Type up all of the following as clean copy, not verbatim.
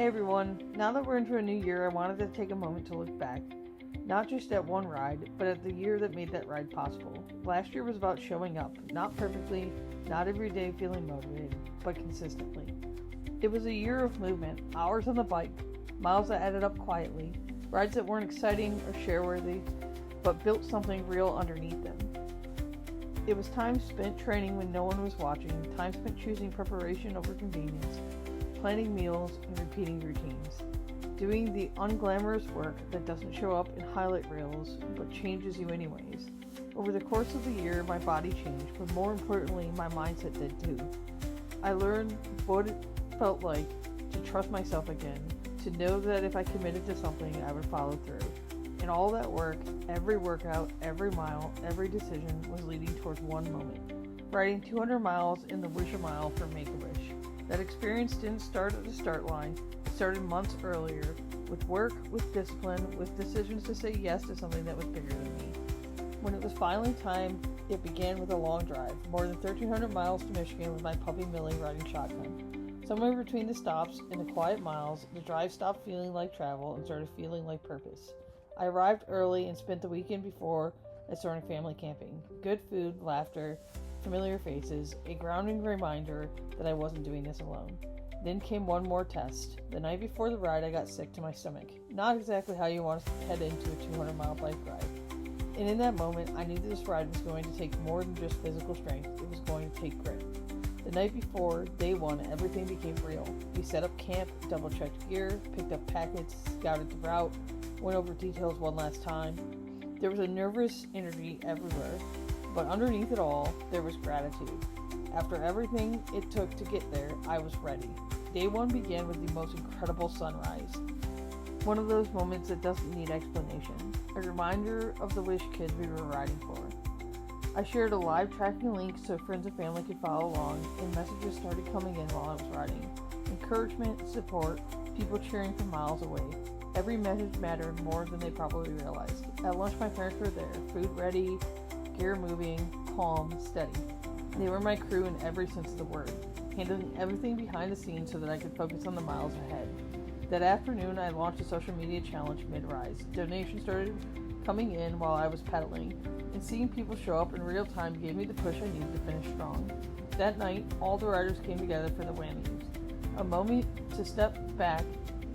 Hey everyone, now that we're into a new year, I wanted to take a moment to look back. Not just at one ride, but at the year that made that ride possible. Last year was about showing up, not perfectly, not every day feeling motivated, but consistently. It was a year of movement, hours on the bike, miles that added up quietly, rides that weren't exciting or share-worthy, but built something real underneath them. It was time spent training when no one was watching, time spent choosing preparation over convenience, planning meals and repeating routines, doing the unglamorous work that doesn't show up in highlight reels but changes you anyways. Over the course of the year, my body changed, but more importantly, my mindset did too. I learned what it felt like to trust myself again, to know that if I committed to something, I would follow through. And all that work, every workout, every mile, every decision was leading towards one moment. Riding 200 miles in the Wish a Mile for Make-A-Wish. That experience didn't start at the start line. It started months earlier, with work, with discipline, with decisions to say yes to something that was bigger than me. When it was finally time, it began with a long drive, more than 1,300 miles to Michigan with my puppy Millie riding shotgun. Somewhere between the stops and the quiet miles, the drive stopped feeling like travel and started feeling like purpose. I arrived early and spent the weekend before at Soaring Family Camping. Good food, laughter, familiar faces, a grounding reminder that I wasn't doing this alone. Then came one more test. The night before the ride, I got sick to my stomach. Not exactly how you want to head into a 200-mile bike ride. And in that moment, I knew this ride was going to take more than just physical strength. It was going to take grit. The night before, day one, everything became real. We set up camp, double-checked gear, picked up packets, scouted the route, went over details one last time. There was a nervous energy everywhere. But underneath it all, there was gratitude. After everything it took to get there, I was ready. Day one began with the most incredible sunrise. One of those moments that doesn't need explanation. A reminder of the Wish kid we were riding for. I shared a live tracking link so friends and family could follow along, and messages started coming in while I was riding. Encouragement, support, people cheering from miles away. Every message mattered more than they probably realized. At lunch, my parents were there, food ready, gear moving, calm, steady. They were my crew in every sense of the word, handling everything behind the scenes so that I could focus on the miles ahead. That afternoon, I launched a social media challenge mid-rise. Donations started coming in while I was pedaling, and seeing people show up in real time gave me the push I needed to finish strong. That night, all the riders came together for the whammies, a moment to step back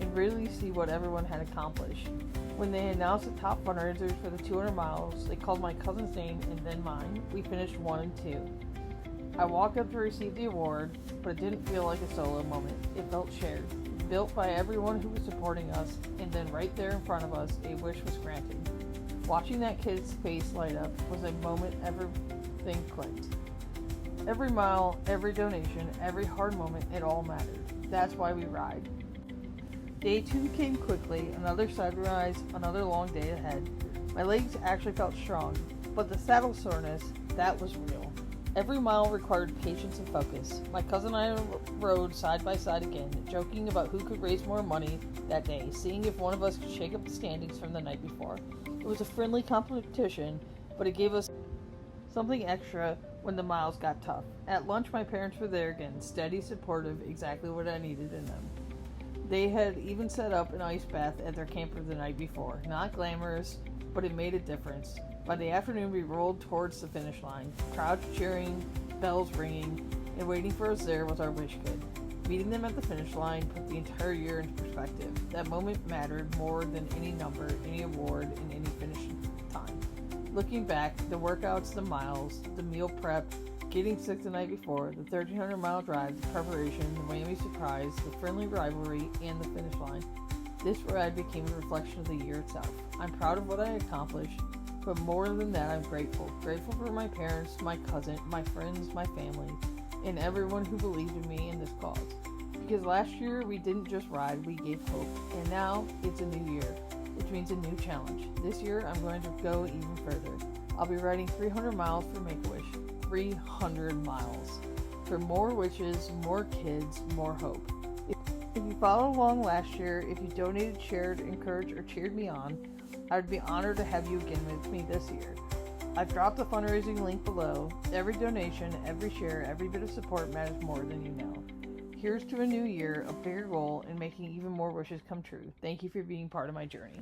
and really see what everyone had accomplished. When they announced the top fundraisers for the 200 miles, they called my cousin's name and then mine. We finished 1 and 2. I walked up to receive the award, but it didn't feel like a solo moment. It felt shared, built by everyone who was supporting us, and then right there in front of us, a wish was granted. Watching that kid's face light up was a moment everything clicked. Every mile, every donation, every hard moment, it all mattered. That's why we ride. Day 2 came quickly, another sunrise, another long day ahead. My legs actually felt strong, but the saddle soreness, that was real. Every mile required patience and focus. My cousin and I rode side by side again, joking about who could raise more money that day, seeing if one of us could shake up the standings from the night before. It was a friendly competition, but it gave us something extra when the miles got tough. At lunch, my parents were there again, steady, supportive, exactly what I needed in them. They had even set up an ice bath at their camper the night before. Not glamorous, but it made a difference. By the afternoon, we rolled towards the finish line. Crowds cheering, bells ringing, and waiting for us there was our Wish kid. Meeting them at the finish line put the entire year into perspective. That moment mattered more than any number, any award, and any finish time. Looking back, the workouts, the miles, the meal prep, getting sick the night before, the 1,300-mile drive, the preparation, the whammy surprise, the friendly rivalry, and the finish line. This ride became a reflection of the year itself. I'm proud of what I accomplished, but more than that, I'm grateful. Grateful for my parents, my cousin, my friends, my family, and everyone who believed in me and this cause. Because last year, we didn't just ride, we gave hope. And now, it's a new year, which means a new challenge. This year, I'm going to go even further. I'll be riding 300 miles for Make-A-Wish. 300 miles. For more wishes, more kids, more hope. If you followed along last year, if you donated, shared, encouraged, or cheered me on, I would be honored to have you again with me this year. I've dropped the fundraising link below. Every donation, every share, every bit of support matters more than you know. Here's to a new year, a bigger goal, and making even more wishes come true. Thank you for being part of my journey.